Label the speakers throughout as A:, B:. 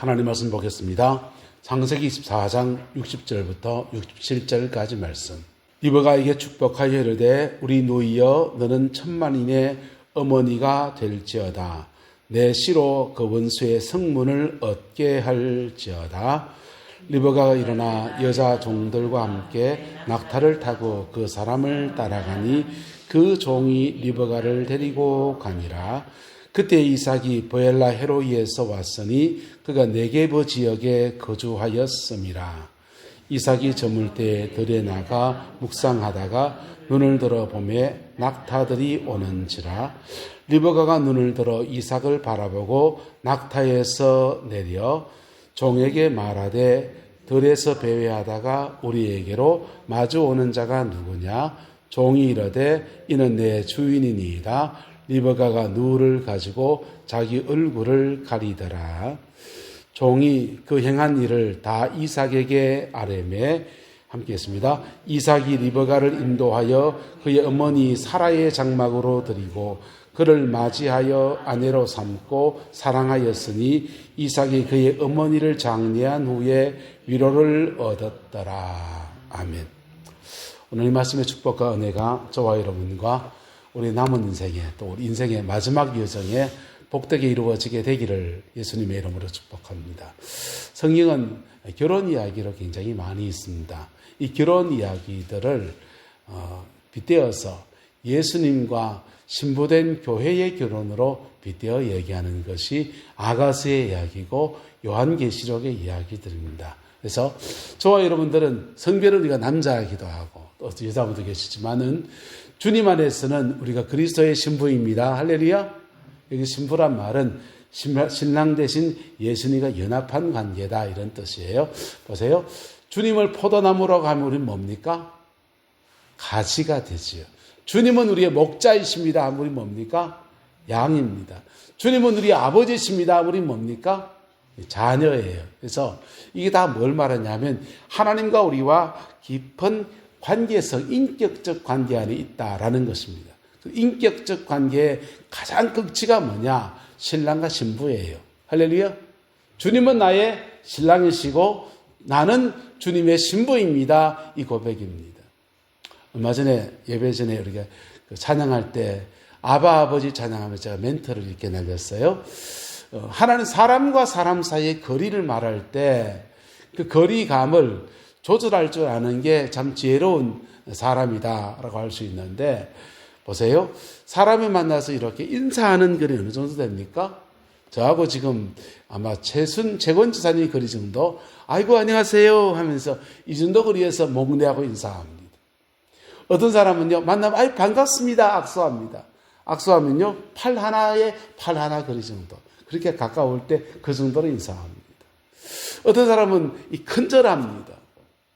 A: 하나님 말씀 보겠습니다. 창세기 24장 60절부터 67절까지 말씀. 리브가에게 축복하여 이르되 우리 누이여 너는 천만인의 어머니가 될지어다. 내 씨로 그 원수의 성문을 얻게 할지어다. 리브가가 일어나 여자 종들과 함께 낙타를 타고 그 사람을 따라가니 그 종이 리브가를 데리고 가니라. 그때 이삭이 브엘라 헤로이에서 왔으니 그가 네게브 지역에 거주하였음이라. 이삭이 저물 때 들에 나가 묵상하다가 눈을 들어 보매 낙타들이 오는지라. 리브가가 눈을 들어 이삭을 바라보고 낙타에서 내려 종에게 말하되 들에서 배회하다가 우리에게로 마주오는 자가 누구냐? 종이 이르되 이는 내 주인이니이다. 리브가가 누를 가지고 자기 얼굴을 가리더라. 종이 그 행한 일을 다 이삭에게 아뢰매 함께 했습니다. 이삭이 리브가를 인도하여 그의 어머니 사라의 장막으로 드리고 그를 맞이하여 아내로 삼고 사랑하였으니 이삭이 그의 어머니를 장례한 후에 위로를 얻었더라. 아멘. 오늘 이 말씀의 축복과 은혜가 저와 여러분과 우리 남은 인생에 또 우리 인생의 마지막 여정에 복되게 이루어지게 되기를 예수님의 이름으로 축복합니다. 성경은 결혼 이야기로 굉장히 많이 있습니다. 이 결혼 이야기들을 빗대어서 예수님과 신부된 교회의 결혼으로 빗대어 얘기하는 것이 아가서의 이야기고 요한계시록의 이야기들입니다. 그래서 저와 여러분들은 성별은 우리가 남자이기도 하고 또 여자분도 계시지만은 주님 안에서는 우리가 그리스도의 신부입니다. 할렐루야. 여기 신부란 말은 신랑 대신 예수님과 연합한 관계다 이런 뜻이에요. 보세요. 주님을 포도나무라고 하면 우리는 뭡니까? 가지가 되지요. 주님은 우리의 목자이십니다. 우리 뭡니까? 양입니다. 주님은 우리의 아버지십니다. 우리 뭡니까? 자녀예요. 그래서 이게 다 뭘 말하냐면 하나님과 우리와 깊은 관계성, 인격적 관계 안에 있다라는 것입니다. 그 인격적 관계의 가장 극치가 뭐냐? 신랑과 신부예요. 할렐루야. 주님은 나의 신랑이시고 나는 주님의 신부입니다. 이 고백입니다. 얼마 전에 예배 전에 우리가 찬양할 때 아바 아버지 찬양하면서 제가 멘트를 이렇게 날렸어요. 하나는 사람과 사람 사이의 거리를 말할 때 그 거리감을 조절할 줄 아는 게 참 지혜로운 사람이다라고 할 수 있는데 보세요. 사람을 만나서 이렇게 인사하는 거리 어느 정도 됩니까? 저하고 지금 아마 최권 지사님 거리 정도 아이고 안녕하세요 하면서 이 정도 거리에서 목례하고 인사합니다. 어떤 사람은요 만나면 아이 반갑습니다 악수합니다. 악수하면요 팔 하나에 팔 하나 거리 정도 그렇게 가까울 때 그 정도로 인사합니다. 어떤 사람은 큰절합니다.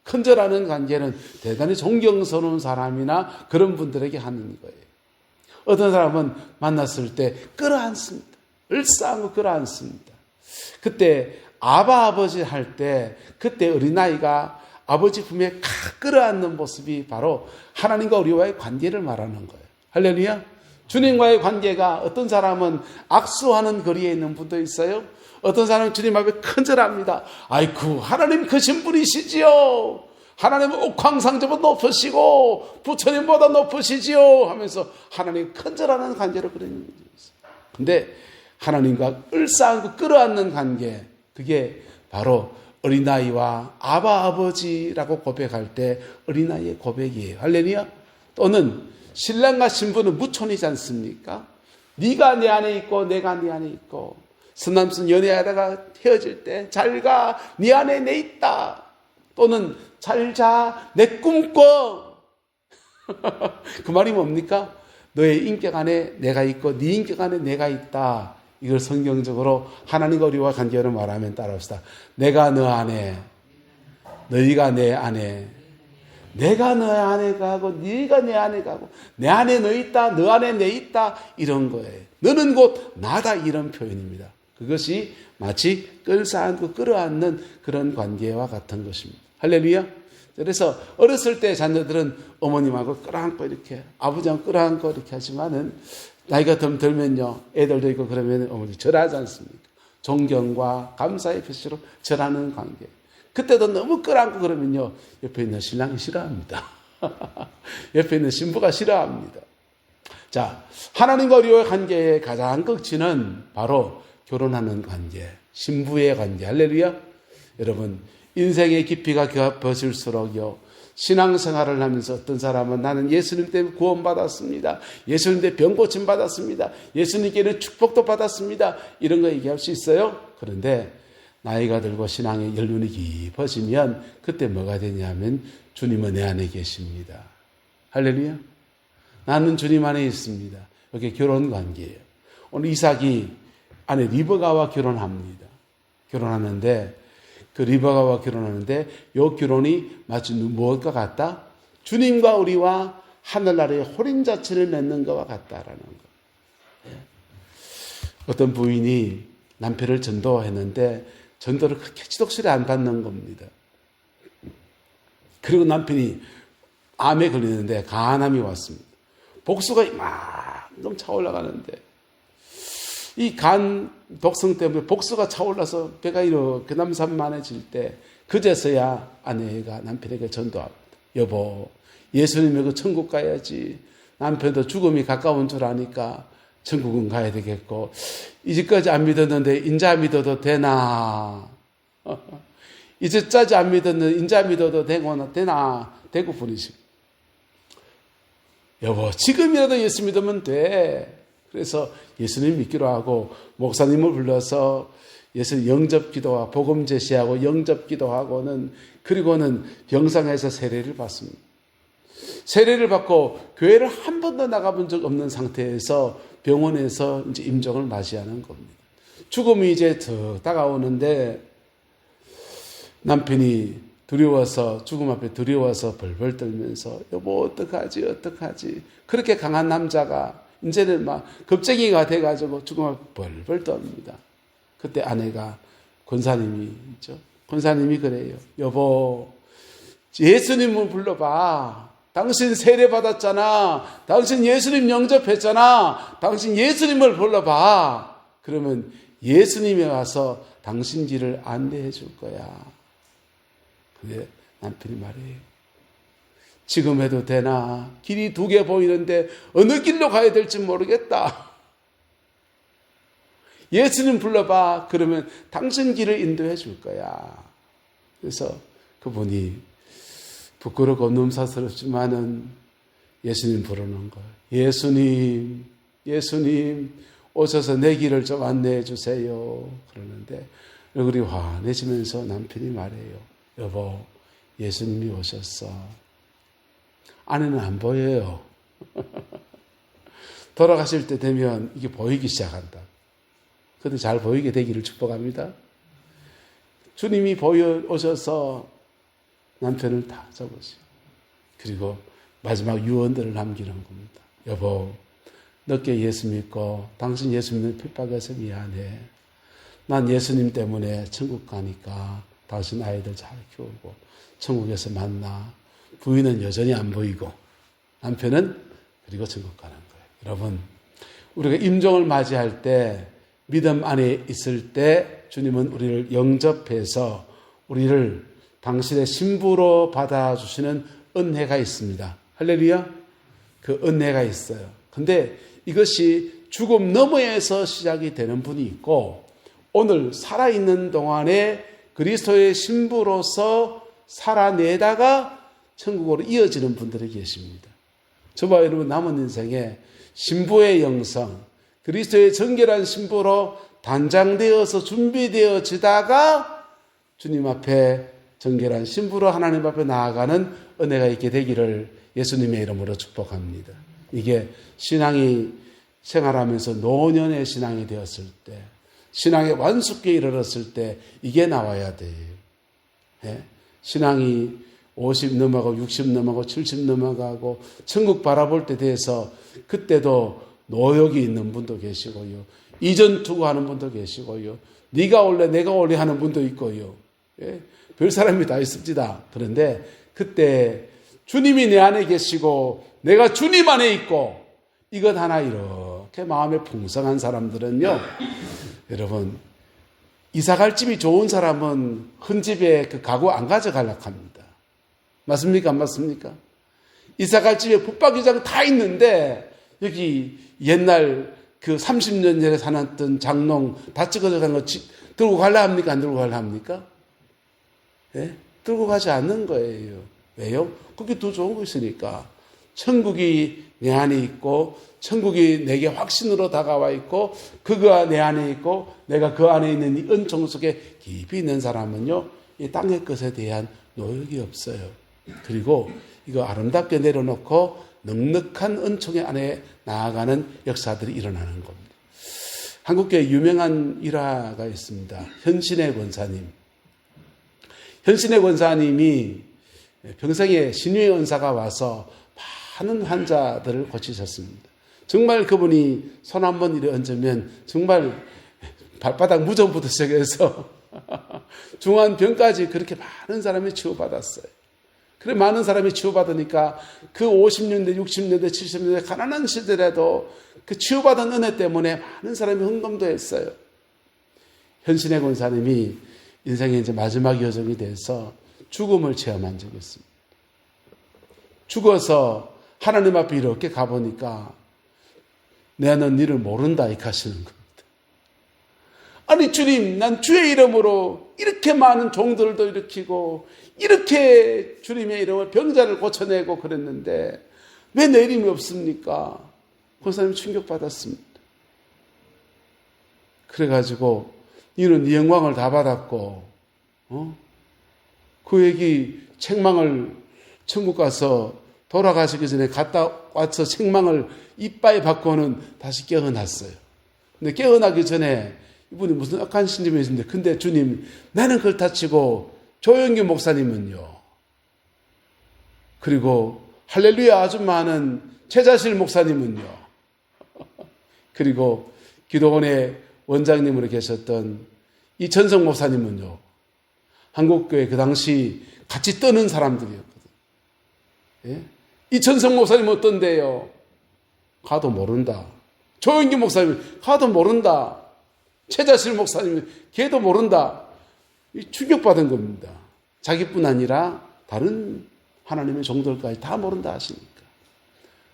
A: 큰절하는 관계는 대단히 존경스러운 사람이나 그런 분들에게 하는 거예요. 어떤 사람은 만났을 때 끌어안습니다. 을싸안고 끌어안습니다. 그때 아바 아버지 할 때 그때 어린아이가 아버지 품에 끌어안는 모습이 바로 하나님과 우리와의 관계를 말하는 거예요. 할렐루야. 주님과의 관계가 어떤 사람은 악수하는 거리에 있는 분도 있어요. 어떤 사람은 주님 앞에 큰절합니다. 아이쿠 하나님 크신 분이시지요. 하나님은 옥황상제보다 높으시고 부처님보다 높으시지요 하면서 하나님 큰절하는 관계로 그리는 거죠. 근데 하나님과 을싸안고 끌어안는 관계 그게 바로 어린아이와 아바 아버지라고 고백할 때 어린아이의 고백이에요. 할렐루야. 또는 신랑과 신부는 무촌이지 않습니까? 네가 내 안에 있고 내가 네 안에 있고 선남선 연애하다가 헤어질 때 잘 가 네 안에 내 있다. 또는 잘 자 내 꿈꿔. 그 말이 뭡니까? 너의 인격 안에 내가 있고 네 인격 안에 내가 있다. 이걸 성경적으로 하나님과 우리와 관계를 말하면 따라합시다. 내가 너 안에 너희가 내 안에 내가 너 안에 가고 네가 내 안에 가고 내 안에 너 있다 너 안에 내 있다 이런 거예요. 너는 곧 나다 이런 표현입니다. 그것이 마치 끌어안고 끌어안는 그런 관계와 같은 것입니다. 할렐루야. 그래서 어렸을 때 자녀들은 어머님하고 끌어안고 이렇게 아버지하고 끌어안고 이렇게 하지만은 나이가 좀 들면요 애들도 있고 그러면 어머니 절하지 않습니까? 존경과 감사의 표시로 절하는 관계. 그때도 너무 끌안고 그러면요, 옆에 있는 신랑이 싫어합니다. 옆에 있는 신부가 싫어합니다. 자, 하나님과 우리의 관계의 가장 끝이는 바로 결혼하는 관계, 신부의 관계. 할렐루야. 여러분, 인생의 깊이가 깊어질수록요, 신앙생활을 하면서 어떤 사람은 나는 예수님 때문에 구원받았습니다. 예수님 때문에 병고침 받았습니다. 예수님께는 축복도 받았습니다. 이런 거 얘기할 수 있어요. 그런데 나이가 들고 신앙의 연륜이 깊어지면 그때 뭐가 되냐면 주님은 내 안에 계십니다. 할렐루야. 나는 주님 안에 있습니다. 이게 결혼 관계예요. 오늘 이삭이 아내 리브가와 결혼합니다. 결혼하는데 그 리브가와 결혼하는데 이 결혼이 마치 무엇과 같다? 주님과 우리와 하늘나라의 호린자체를 맺는 것과 같다라는 것. 어떤 부인이 남편을 전도했는데 전도를 그렇게 지독스레 안 받는 겁니다. 그리고 남편이 암에 걸리는데 간암이 왔습니다. 복수가 막 너무 차올라가는데 이 간 독성 때문에 복수가 차올라서 배가 이렇게 남산만해질 때 그제서야 아내가 남편에게 전도합니다. 여보, 예수님 믿고 천국 가야지. 남편도 죽음이 가까운 줄 아니까 천국은 가야 되겠고 이제까지 안 믿었는데 인자 믿어도 되나? 이제까지 안 믿었는데 인자 믿어도 되나? 되고 부르시고 여보, 지금이라도 예수 믿으면 돼. 그래서 예수님 믿기로 하고 목사님을 불러서 예수님 영접 기도와 복음 제시하고 영접 기도하고는 그리고는 병상에서 세례를 받습니다. 세례를 받고 교회를 한 번도 나가본 적 없는 상태에서 병원에서 이제 임종을 맞이하는 겁니다. 죽음이 이제 더 다가오는데 남편이 두려워서 죽음 앞에 두려워서 벌벌 떨면서 여보 어떡하지 그렇게 강한 남자가 이제는 막 겁쟁이가 돼가지고 죽음 앞에 벌벌 떱니다. 그때 아내가 권사님이 있죠. 권사님이 그래요. 여보 예수님을 불러봐. 당신 세례 받았잖아. 당신 예수님 영접했잖아. 당신 예수님을 불러봐. 그러면 예수님이 와서 당신 길을 안내해 줄 거야. 근데 남편이 말해요. 지금 해도 되나? 길이 두 개 보이는데 어느 길로 가야 될지 모르겠다. 예수님 불러봐. 그러면 당신 길을 인도해 줄 거야. 그래서 그분이 부끄럽고 넘사스럽지만은 예수님 부르는 거예요. 예수님 오셔서 내 길을 좀 안내해 주세요. 그러는데 얼굴이 환해지면서 남편이 말해요. 여보, 예수님이 오셨어. 아내는 안 보여요. 돌아가실 때 되면 이게 보이기 시작한다. 그런데 잘 보이게 되기를 축복합니다. 주님이 보여 오셔서 남편을 다 잡으시고 그리고 마지막 유언들을 남기는 겁니다. 여보, 늦게 예수 믿고 당신 예수 믿는 핍박해서 미안해. 난 예수님 때문에 천국 가니까 당신 아이들 잘 키우고 천국에서 만나. 부인은 여전히 안 보이고 남편은 그리고 천국 가는 거예요. 여러분, 우리가 임종을 맞이할 때 믿음 안에 있을 때 주님은 우리를 영접해서 우리를 당신의 신부로 받아주시는 은혜가 있습니다. 할렐루야. 그 은혜가 있어요. 근데 이것이 죽음 너머에서 시작이 되는 분이 있고 오늘 살아있는 동안에 그리스도의 신부로서 살아내다가 천국으로 이어지는 분들이 계십니다. 저와 여러분 남은 인생에 신부의 영성, 그리스도의 정결한 신부로 단장되어서 준비되어지다가 주님 앞에 정결한 신부로 하나님 앞에 나아가는 은혜가 있게 되기를 예수님의 이름으로 축복합니다. 이게 신앙이 생활하면서 노년의 신앙이 되었을 때, 신앙의 완숙기에 이르렀을 때 이게 나와야 돼요. 예? 신앙이 50 넘어가고 60 넘어가고 70 넘어가고 천국 바라볼 때 돼서 그때도 노역이 있는 분도 계시고요. 이전 투구하는 분도 계시고요. 네가 올래 내가 올래 하는 분도 있고요. 예? 별 사람이 다 있습니다. 그런데 그때 주님이 내 안에 계시고 내가 주님 안에 있고 이것 하나 이렇게 마음에 풍성한 사람들은요. 여러분 이사갈 집이 좋은 사람은 헌집에 그 가구 안 가져가려고 합니다. 맞습니까? 안 맞습니까? 이사갈 집에 붙박이장 다 있는데 여기 옛날 그 30년 전에 사놨던 장롱 다 찍어져 간 거 들고 갈라 합니까? 안 들고 갈라 합니까? 예? 들고 가지 않는 거예요. 왜요? 그게 더 좋은 거 있으니까. 천국이 내 안에 있고 천국이 내게 확신으로 다가와 있고 그가 내 안에 있고 내가 그 안에 있는 이 은총 속에 깊이 있는 사람은요, 이 땅의 것에 대한 노력이 없어요. 그리고 이거 아름답게 내려놓고 넉넉한 은총의 안에 나아가는 역사들이 일어나는 겁니다. 한국교회 유명한 일화가 있습니다. 현신의 권사님. 현신의 권사님이 평생에 신유의 은사가 와서 많은 환자들을 고치셨습니다. 정말 그분이 손 한 번 이래 얹으면 정말 발바닥 무좀부터 시작해서 중한 병까지 그렇게 많은 사람이 치유받았어요. 그래 많은 사람이 치유받으니까 그 50년대, 60년대, 70년대 가난한 시절에도 그 치유받은 은혜 때문에 많은 사람이 헌금도 했어요. 현신의 권사님이 인생의 이제 마지막 여정이 돼서 죽음을 체험한 적이 있습니다. 죽어서 하나님 앞에 이렇게 가보니까 내는 니를 모른다 이렇게 하시는 겁니다. 아니 주님, 난 주의 이름으로 이렇게 많은 종들도 일으키고 이렇게 주님의 이름으로 병자를 고쳐내고 그랬는데 왜 내 이름이 없습니까? 권사님 충격받았습니다. 그래가지고 이는 네 영광을 다 받았고 그 얘기 책망을 천국 가서 돌아가시기 전에 갔다 와서 책망을 이빠이 받고는 다시 깨어났어요. 근데 깨어나기 전에 이분이 무슨 악한 신념이 있는데 근데 주님 나는 그걸 다치고 조영규 목사님은요. 그리고 할렐루야 아줌마는 최자실 목사님은요. 그리고 기도원의 원장님으로 계셨던 이천성 목사님은요. 한국교회 그 당시 같이 떠는 사람들이었거든요. 예? 이천성 목사님 어떤데요? 가도 모른다. 조영기 목사님 가도 모른다. 최자실 목사님 걔도 모른다. 충격받은 겁니다. 자기뿐 아니라 다른 하나님의 종들까지 다 모른다 하시니까.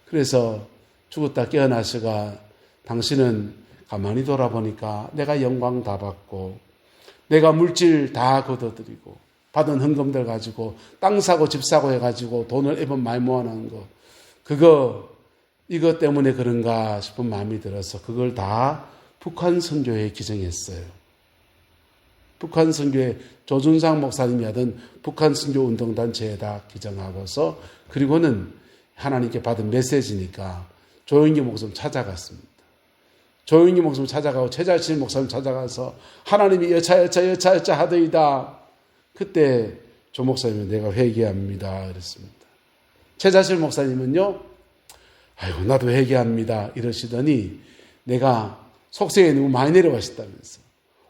A: 그래서 죽었다 깨어나시가 당신은 가만히 돌아보니까 내가 영광 다 받고 내가 물질 다 걷어들이고 받은 헌금들 가지고 땅 사고 집 사고 해가지고 돈을 애번 많이 모아놓은 거 이것 때문에 그런가 싶은 마음이 들어서 그걸 다 북한 선교회에 기증했어요. 북한 선교회 조준상 목사님이 하던 북한 선교 운동단체에다 기증하고서 그리고는 하나님께 받은 메시지니까 조영기 목사님 찾아갔습니다. 조영기 목사님 찾아가고 최자실 목사님 찾아가서 하나님이 여차 하더이다. 그때 조 목사님은 내가 회개합니다 그랬습니다. 최자실 목사님은요. 아이고 나도 회개합니다 이러시더니 내가 속세에 너무 많이 내려가셨다면서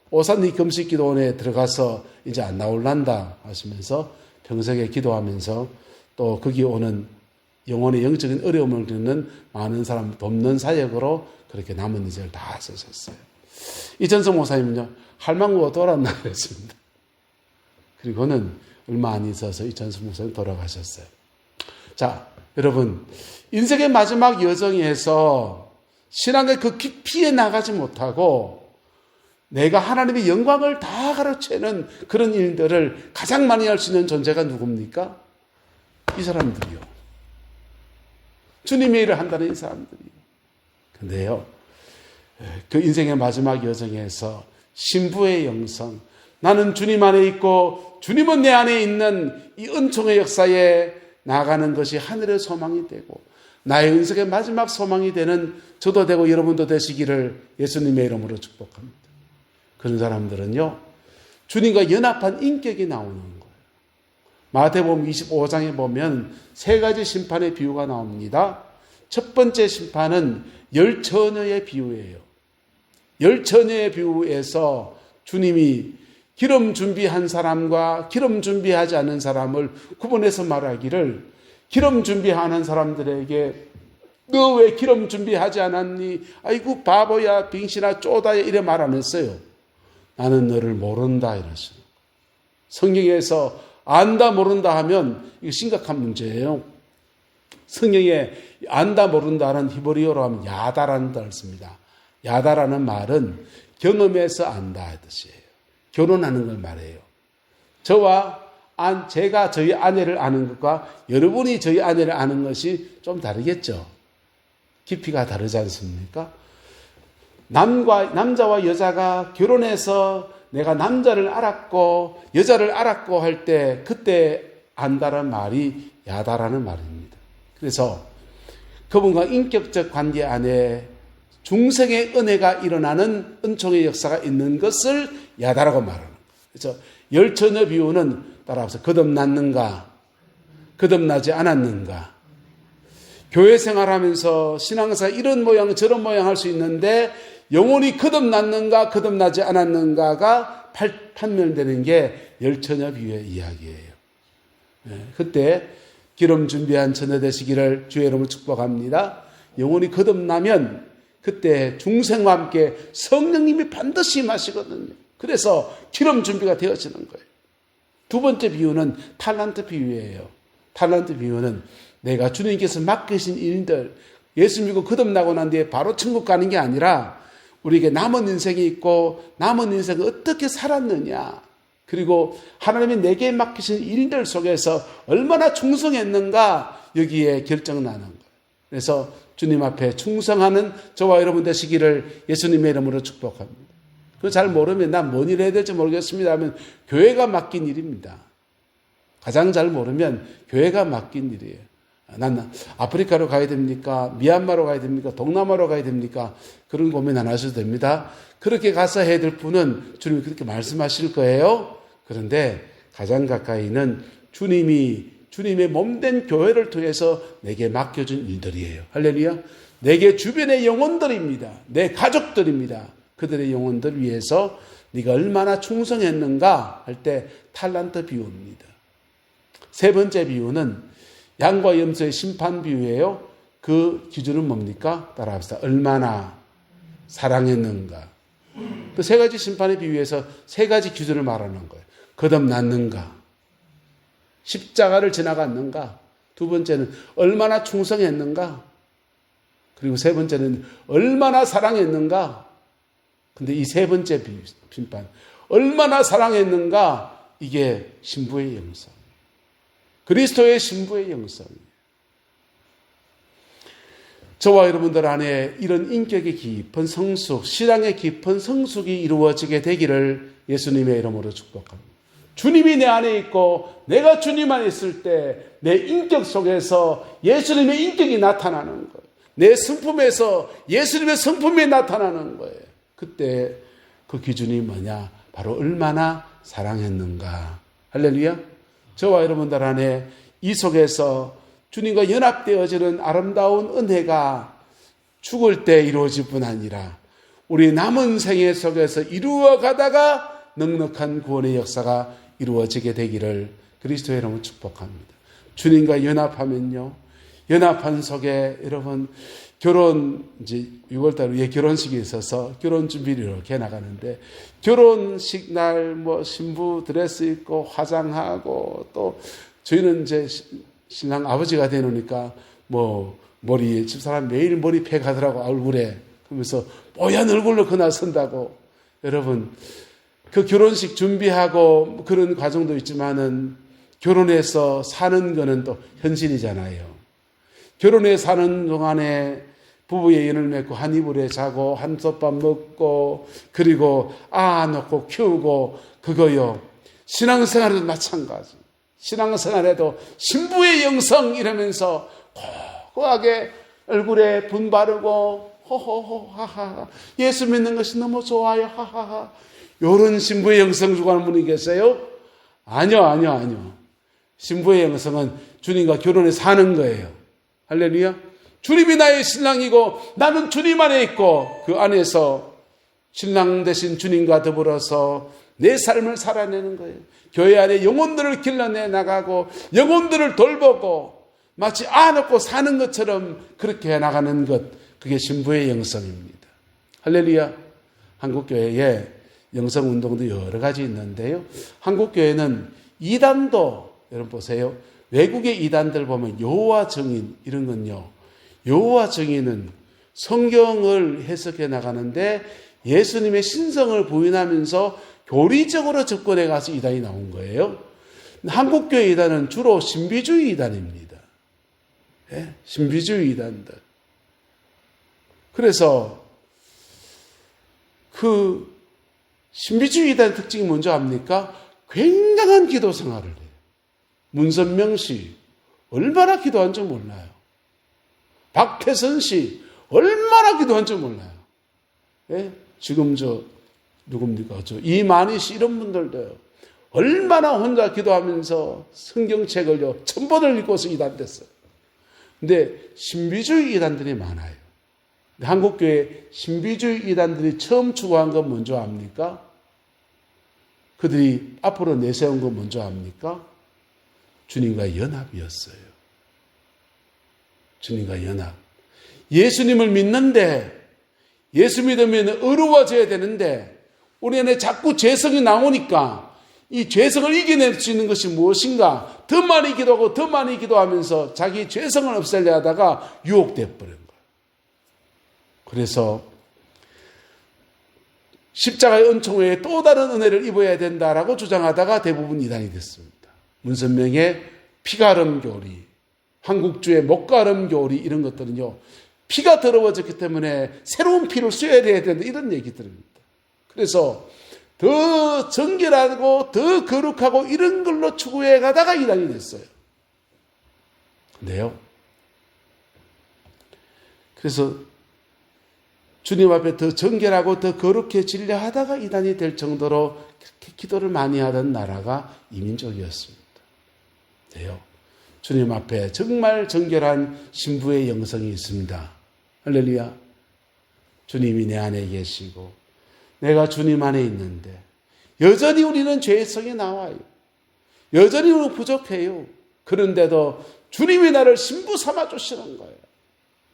A: 오산리 금식기도원에 들어가서 이제 안 나올란다 하시면서 평생에 기도하면서 또 거기 오는 영혼의 영적인 어려움을 겪는 많은 사람 돕는 사역으로 그렇게 남은 이제를 다 쓰셨어요. 이천성 목사님은요. 할망구가 돌았나 그랬습니다. 그리고는 얼마 안 있어서 이천성 목사님 돌아가셨어요. 자, 여러분 인생의 마지막 여정에서 신앙의 그 깊이에 나가지 못하고 내가 하나님의 영광을 다 가로채는 그런 일들을 가장 많이 할 수 있는 존재가 누굽니까? 이 사람들이요. 주님의 일을 한다는 이 사람들이요. 근데요, 그 인생의 마지막 여정에서 신부의 영성, 나는 주님 안에 있고 주님은 내 안에 있는 이 은총의 역사에 나아가는 것이 하늘의 소망이 되고 나의 인생의 마지막 소망이 되는 저도 되고 여러분도 되시기를 예수님의 이름으로 축복합니다. 그런 사람들은요, 주님과 연합한 인격이 나오는 거예요. 마태복음 25장에 보면 세 가지 심판의 비유가 나옵니다. 첫 번째 심판은 열 처녀의 비유예요. 열 처녀의 비유에서 주님이 기름 준비한 사람과 기름 준비하지 않은 사람을 구분해서 말하기를 기름 준비하는 사람들에게 너 왜 기름 준비하지 않았니? 아이고 바보야 빙신아 쪼다야 이래 말 안 했어요. 나는 너를 모른다 이러시는 거예요. 성경에서 안다 모른다 하면 이거 심각한 문제예요. 성경에 안다 모른다는 히브리어로 하면 야다라는 단어를 씁니다. 야다라는 말은 경험해서 안다 의 뜻이에요. 결혼하는 걸 말해요. 제가 저희 아내를 아는 것과 여러분이 저희 아내를 아는 것이 좀 다르겠죠. 깊이가 다르지 않습니까? 남자와 여자가 결혼해서 내가 남자를 알았고 여자를 알았고 할 때 그때 안다라는 말이 야다라는 말입니다. 그래서 그분과 인격적 관계 안에 중생의 은혜가 일어나는 은총의 역사가 있는 것을 야다라고 말하는 거예요. 그래서 열처녀 비유는 따라서 거듭났는가 거듭나지 않았는가, 교회 생활하면서 신앙생활 이런 모양 저런 모양 할 수 있는데 영혼이 거듭났는가 거듭나지 않았는가가 판명되는 게 열처녀 비유의 이야기예요. 그때 기름 준비한 처녀 되시기를 주의 이름으로 축복합니다. 영혼이 거듭나면 그때 중생과 함께 성령님이 반드시 임하시거든요. 그래서 기름 준비가 되어지는 거예요. 두 번째 비유는 탈란트 비유예요. 탈란트 비유는 내가 주님께서 맡기신 일들, 예수 믿고 거듭나고 난 뒤에 바로 천국 가는 게 아니라 우리에게 남은 인생이 있고 남은 인생을 어떻게 살았느냐, 그리고 하나님이 내게 맡기신 일들 속에서 얼마나 충성했는가 여기에 결정나는 거예요. 그래서 주님 앞에 충성하는 저와 여러분 되시기를 예수님의 이름으로 축복합니다. 그거 잘 모르면 난 뭔 일 해야 될지 모르겠습니다 하면 교회가 맡긴 일입니다. 가장 잘 모르면 교회가 맡긴 일이에요. 난 아프리카로 가야 됩니까? 미얀마로 가야 됩니까? 동남아로 가야 됩니까? 그런 고민 안 하셔도 됩니다. 그렇게 가서 해야 될 분은 주님이 그렇게 말씀하실 거예요. 그런데 가장 가까이는 주님의 몸된 교회를 통해서 내게 맡겨준 일들이에요. 할렐루야. 내게 주변의 영혼들입니다. 내 가족들입니다. 그들의 영혼들 위해서 네가 얼마나 충성했는가 할 때 탈란트 비유입니다. 세 번째 비유는 양과 염소의 심판 비유예요. 그 기준은 뭡니까? 따라합시다. 얼마나 사랑했는가. 그 세 가지 심판의 비유에서 세 가지 기준을 말하는 거예요. 거듭났는가, 십자가를 지나갔는가, 두 번째는 얼마나 충성했는가, 그리고 세 번째는 얼마나 사랑했는가. 근데 이 세 번째 심판, 얼마나 사랑했는가, 이게 신부의 영성, 그리스도의 신부의 영성이에요. 저와 여러분들 안에 이런 인격의 깊은 성숙, 신앙의 깊은 성숙이 이루어지게 되기를 예수님의 이름으로 축복합니다. 주님이 내 안에 있고 내가 주님 안에 있을 때 내 인격 속에서 예수님의 인격이 나타나는 거예요. 내 성품에서 예수님의 성품이 나타나는 거예요. 그때 그 기준이 뭐냐? 바로 얼마나 사랑했는가. 할렐루야. 저와 여러분들 안에 이 속에서 주님과 연합되어지는 아름다운 은혜가 죽을 때 이루어질 뿐 아니라 우리 남은 생애 속에서 이루어가다가 넉넉한 구원의 역사가 이루어지게 되기를 그리스도의 이름으로 축복합니다. 주님과 연합하면요, 연합한 속에 여러분 결혼 이제 6월달 위에 결혼식이 있어서 결혼 준비를 이렇게 나가는데 결혼식 날 뭐 신부 드레스 입고 화장하고 또 저희는 이제 신랑 아버지가 되놓으니까 뭐 머리 집사람 매일 머리팩 하더라고 얼굴에. 그러면서 뽀얀 얼굴로 그날 선다고. 여러분 그 결혼식 준비하고 그런 과정도 있지만은 결혼해서 사는 거는 또 현실이잖아요. 결혼해 사는 동안에 부부의 연을 맺고 한 이불에 자고 한 솥밥 먹고 그리고 낳고 키우고 그거요. 신앙생활에도 마찬가지. 신앙생활에도 신부의 영성 이러면서 고고하게 얼굴에 분 바르고 호호호 하하하 예수 믿는 것이 너무 좋아요 하하하 이런 신부의 영성 주관하는 분이 계세요? 아니요. 신부의 영성은 주님과 결혼해 사는 거예요. 할렐루야. 주님이 나의 신랑이고 나는 주님 안에 있고 그 안에서 신랑 되신 주님과 더불어서 내 삶을 살아내는 거예요. 교회 안에 영혼들을 길러내 나가고 영혼들을 돌보고 마치 안고 사는 것처럼 그렇게 해나가는 것, 그게 신부의 영성입니다. 할렐루야. 한국교회에 영성운동도 여러 가지 있는데요. 한국교회는 이단도, 여러분 보세요. 외국의 이단들 보면 여호와 증인 이런 건요. 여호와 증인은 성경을 해석해 나가는데 예수님의 신성을 부인하면서 교리적으로 접근해 가서 이단이 나온 거예요. 한국교회 이단은 주로 신비주의 이단입니다. 예? 신비주의 이단들. 그래서 그 신비주의 이단의 특징이 뭔지 압니까? 굉장한 기도 생활을 해요. 문선명 씨 얼마나 기도한 줄 몰라요. 박태선 씨 얼마나 기도한 줄 몰라요. 예? 지금 누굽니까? 이만희 씨 이런 분들도요. 얼마나 혼자 기도하면서 성경책을요. 천번을 읽고서 이단됐어요. 근데 신비주의 이단들이 많아요. 한국교회 신비주의 이단들이 처음 추구한 건 뭔지 압니까? 그들이 앞으로 내세운 건 뭔지 압니까? 주님과 연합이었어요. 주님과 연합. 예수님을 믿는데 예수 믿으면 의로워져야 되는데 우리 안에 자꾸 죄성이 나오니까 이 죄성을 이겨낼 수 있는 것이 무엇인가? 더 많이 기도하고 더 많이 기도하면서 자기 죄성을 없애려 하다가 유혹돼 버린 거예요. 그래서 십자가의 은총 외에 또 다른 은혜를 입어야 된다라고 주장하다가 대부분 이단이 됐습니다. 문선명의 피가름 교리, 한국주의 목가름 교리 이런 것들은요. 피가 더러워졌기 때문에 새로운 피를 쏘야 된다 이런 얘기들입니다. 그래서 더 정결하고 더 거룩하고 이런 걸로 추구해 가다가 이단이 됐어요. 근데요. 그래서 주님 앞에 더 정결하고 더 거룩해지려 하다가 이단이 될 정도로 그렇게 기도를 많이 하던 나라가 이민족이었습니다. 네요. 주님 앞에 정말 정결한 신부의 영성이 있습니다. 할렐루야. 주님이 내 안에 계시고 내가 주님 안에 있는데 여전히 우리는 죄성이 나와요. 여전히 우리는 부족해요. 그런데도 주님이 나를 신부 삼아 주시는 거예요.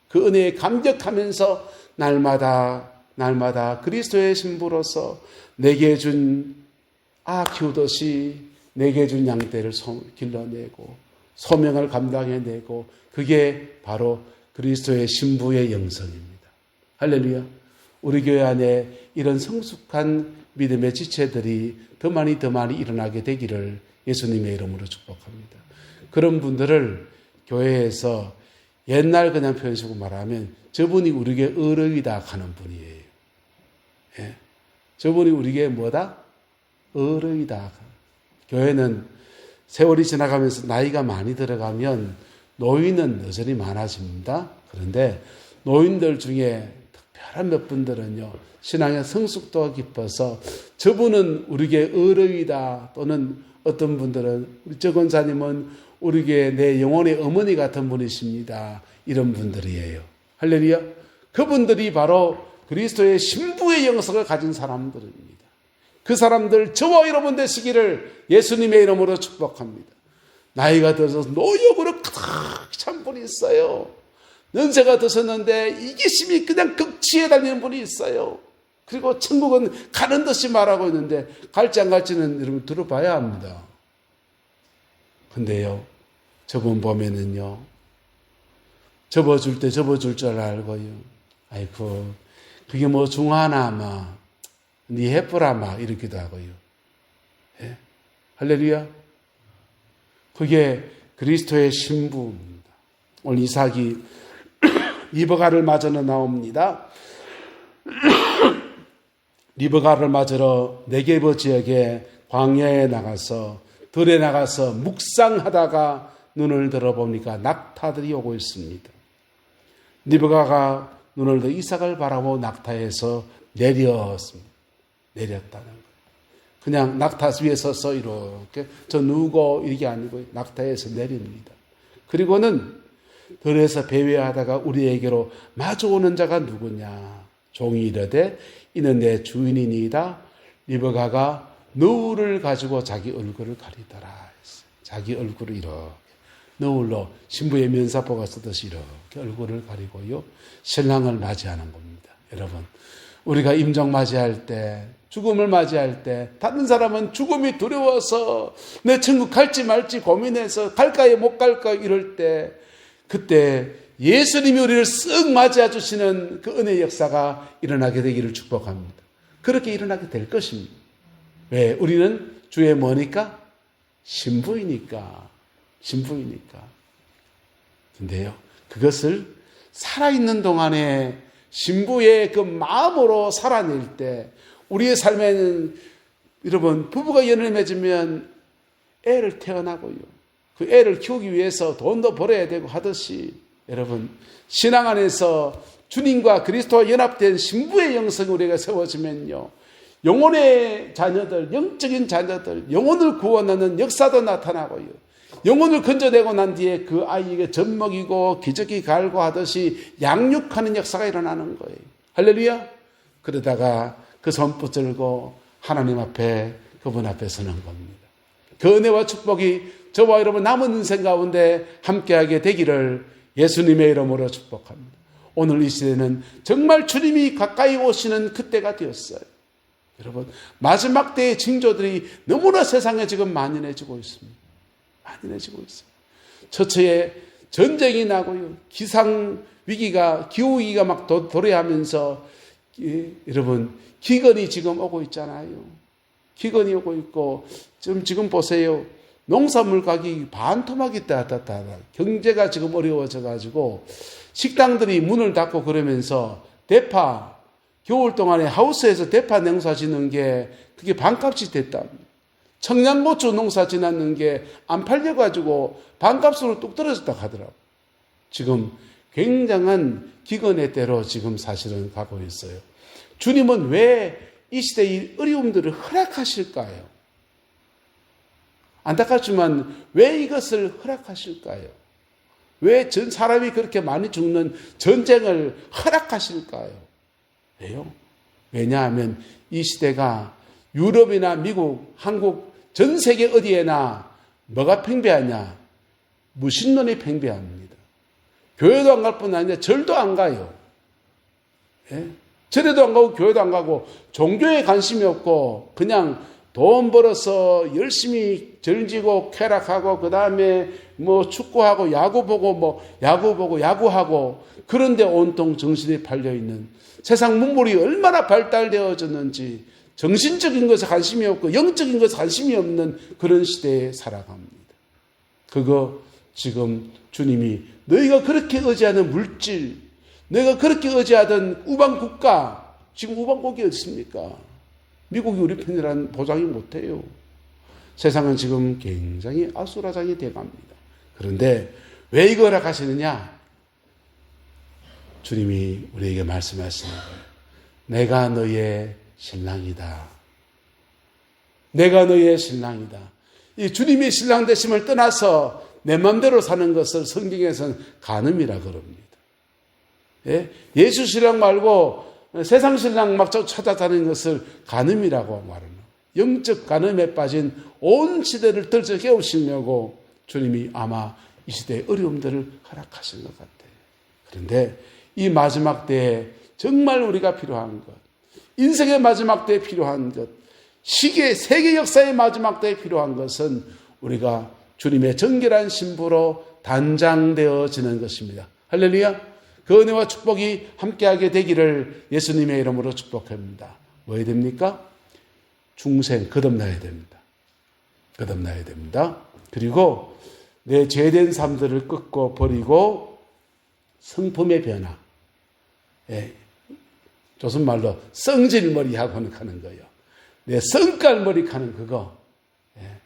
A: 그 은혜에 감격하면서 날마다 그리스도의 신부로서 내게 준 키우듯이 내게 준 양떼를 길러내고 소명을 감당해내고 그게 바로 그리스도의 신부의 영성입니다. 할렐루야. 우리 교회 안에 이런 성숙한 믿음의 지체들이 더 많이 일어나게 되기를 예수님의 이름으로 축복합니다. 그런 분들을 교회에서 옛날 그냥 표현식으로 말하면 저분이 우리에게 의뢰이다 하는 분이에요. 예? 저분이 우리에게 뭐다? 의뢰이다. 교회는 세월이 지나가면서 나이가 많이 들어가면 노인은 여전히 많아집니다. 그런데 노인들 중에 특별한 몇 분들은요. 신앙의 성숙도가 깊어서 저분은 우리에게 의뢰이다 또는 어떤 분들은 우리 저 권사님은 우리에게 내 영혼의 어머니 같은 분이십니다. 이런 분들이에요. 할렐루야. 그분들이 바로 그리스도의 신부의 영성을 가진 사람들입니다. 그 사람들 저와 여러분 되시기를 예수님의 이름으로 축복합니다. 나이가 들어서 노역으로 가득 찬 분이 있어요. 연세가 드셨는데 이기심이 그냥 극치에 달리는 분이 있어요. 그리고 천국은 가는 듯이 말하고 있는데 갈지 안 갈지는 여러분 들어봐야 합니다. 근데요, 저분 보면은요, 접어줄 때 접어줄 줄 알고요. 아이고, 그게 뭐 중하나, 네 해프라, 이렇게도 하고요. 예? 할렐루야. 그게 그리스도의 신부입니다. 오늘 이삭이 리브가를 맞으러 나옵니다. 리브가를 맞으러 네게브 지역의 광야에 나가서 들에 나가서 묵상하다가 눈을 들어보니까 낙타들이 오고 있습니다. 리브가가 눈을 들어 이삭을 바라보고 낙타에서 내렸다는 거예요. 그냥 낙타 위에 서서 이렇게 저 누고 이게 아니고 낙타에서 내립니다. 그리고는 들에서 배회하다가 우리에게로 마주오는 자가 누구냐? 종이 이르되 이는 내 주인이니이다. 리브가가 너울을 가지고 자기 얼굴을 가리더라. 자기 얼굴을 이렇게 너울로 신부의 면사포가 쓰듯이 이렇게 얼굴을 가리고요. 신랑을 맞이하는 겁니다. 여러분, 우리가 임종 맞이할 때, 죽음을 맞이할 때, 다른 사람은 죽음이 두려워서 내 천국 갈지 말지 고민해서 갈까요 못 갈까 이럴 때, 그때 예수님이 우리를 쓱 맞이해 주시는 그 은혜의 역사가 일어나게 되기를 축복합니다. 그렇게 일어나게 될 것입니다. 왜? 우리는 주의 뭐니까? 신부이니까. 근데요, 그것을 살아있는 동안에 신부의 그 마음으로 살아낼 때, 우리의 삶에는 여러분, 부부가 연을 맺으면 애를 태어나고요, 그 애를 키우기 위해서 돈도 벌어야 되고 하듯이, 여러분, 신앙 안에서 주님과 그리스도와 연합된 신부의 영성이 우리가 세워지면요, 영혼의 자녀들, 영적인 자녀들, 영혼을 구원하는 역사도 나타나고요, 영혼을 건져내고 난 뒤에 그 아이에게 젖먹이고 기저귀 갈고 하듯이 양육하는 역사가 일어나는 거예요. 할렐루야. 그러다가 그 손 붙들고 하나님 앞에, 그분 앞에 서는 겁니다. 그 은혜와 축복이 저와 여러분 남은 인생 가운데 함께하게 되기를 예수님의 이름으로 축복합니다. 오늘 이 시대는 정말 주님이 가까이 오시는 그때가 되었어요. 여러분, 마지막 때의 징조들이 너무나 세상에 지금 만연해지고 있습니다. 처처에 전쟁이 나고요, 기상위기가, 기후위기가 막 도래하면서, 여러분, 기근이 지금 오고 있잖아요. 기근이 오고 있고, 지금 보세요. 농산물 가격이 반토막이 따다다다. 경제가 지금 어려워져가지고, 식당들이 문을 닫고 그러면서 대파, 겨울 동안에 하우스에서 대파 농사 짓는 게 그게 반값이 됐답니다. 청양고추 농사 지났는 게 안 팔려가지고 반값으로 뚝 떨어졌다 하더라고요. 지금 굉장한 기근의 때로 지금 사실은 가고 있어요. 주님은 왜 이 시대의 어려움들을 허락하실까요? 안타깝지만 왜 이것을 허락하실까요? 왜 사람이 그렇게 많이 죽는 전쟁을 허락하실까요? 왜요? 왜냐하면 이 시대가 유럽이나 미국, 한국, 전 세계 어디에나 뭐가 팽배하냐? 무신론이 팽배합니다. 교회도 안 갈 뿐 아니라 절도 안 가요. 예? 절에도 안 가고 교회도 안 가고 종교에 관심이 없고 그냥 돈 벌어서 열심히 절지고 쾌락하고 그 다음에 뭐 축구하고 야구 보고 야구하고 그런데 온통 정신이 팔려있는, 세상 문물이 얼마나 발달되어졌는지 정신적인 것에 관심이 없고 영적인 것에 관심이 없는 그런 시대에 살아갑니다. 그거 지금 주님이 너희가 그렇게 의지하는 물질, 너희가 그렇게 의지하던 우방국가, 지금 우방국이 어디 있습니까? 미국이 우리 편이라는 보장이 못해요. 세상은 지금 굉장히 아수라장이 돼갑니다. 그런데 왜 이거 허락하시느냐? 주님이 우리에게 말씀하시는 거예요. 내가 너의 신랑이다. 내가 너의 신랑이다. 이 주님이 신랑 되심을 떠나서 내 마음대로 사는 것을 성경에서는 간음이라 그럽니다. 예? 예수 신랑 말고 세상 신랑 막 찾아다니는 것을 간음이라고 말합니다. 영적 간음에 빠진 온 시대를 들쳐 깨우시려고 주님이 아마 이 시대의 어려움들을 허락하신 것 같아요. 그런데 이 마지막 때에 정말 우리가 필요한 것, 인생의 마지막 때에 필요한 것, 세계 역사의 마지막 때에 필요한 것은 우리가 주님의 정결한 신부로 단장되어지는 것입니다. 할렐루야. 그 은혜와 축복이 함께하게 되기를 예수님의 이름으로 축복합니다. 뭐 해야 됩니까? 중생 거듭나야 됩니다. 거듭나야 됩니다. 그리고 내 죄된 삶들을 꺾고 버리고 성품의 변화, 조선말로 성질머리하고 하는 거예요. 내 성깔머리 하는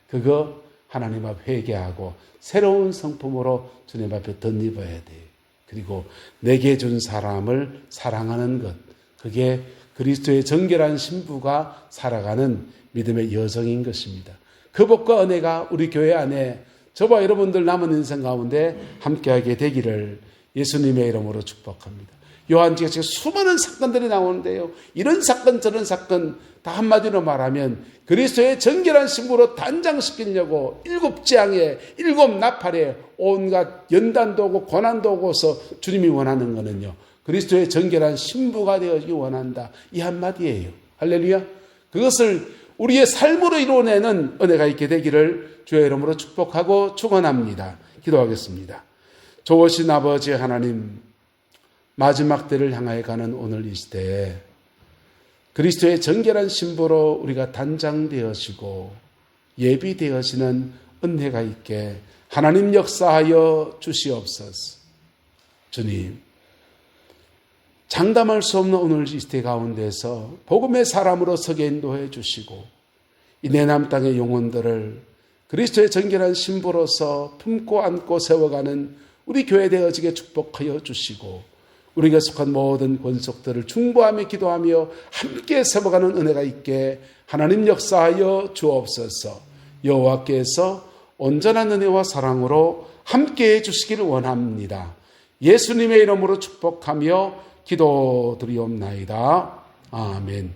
A: 그거 하나님 앞 회개하고 새로운 성품으로 주님 앞에 덧입어야 돼요. 그리고 내게 준 사람을 사랑하는 것, 그게 그리스도의 정결한 신부가 살아가는 믿음의 여정인 것입니다. 그 복과 은혜가 우리 교회 안에 저와 여러분들 남은 인생 가운데 함께하게 되기를 예수님의 이름으로 축복합니다. 요한지가 수많은 사건들이 나오는데요, 이런 사건 저런 사건 다 한마디로 말하면 그리스도의 정결한 신부로 단장시키려고 7재앙에 7나팔에 온갖 연단도 오고 고난도 오고서 주님이 원하는 거는요, 그리스도의 정결한 신부가 되어지기 원한다. 이 한마디예요. 할렐루야. 그것을 우리의 삶으로 이루어내는 은혜가 있게 되기를 주의 이름으로 축복하고 축원합니다. 기도하겠습니다. 좋으신 아버지 하나님, 마지막 때를 향하여 가는 오늘 이 시대에 그리스도의 정결한 신부로 우리가 단장되어지고 예비되어지는 은혜가 있게 하나님 역사하여 주시옵소서. 주님, 장담할 수 없는 오늘 이 시대 가운데서 복음의 사람으로 서게 인도해 주시고 이 내남 땅의 영혼들을 그리스도의 정결한 신부로서 품고 안고 세워가는 우리 교회 되어지게 축복하여 주시고 우리가 속한 모든 권속들을 중보하며 기도하며 함께 세워가는 은혜가 있게 하나님 역사하여 주옵소서. 여호와께서 온전한 은혜와 사랑으로 함께해 주시기를 원합니다. 예수님의 이름으로 축복하며 기도드리옵나이다. 아멘.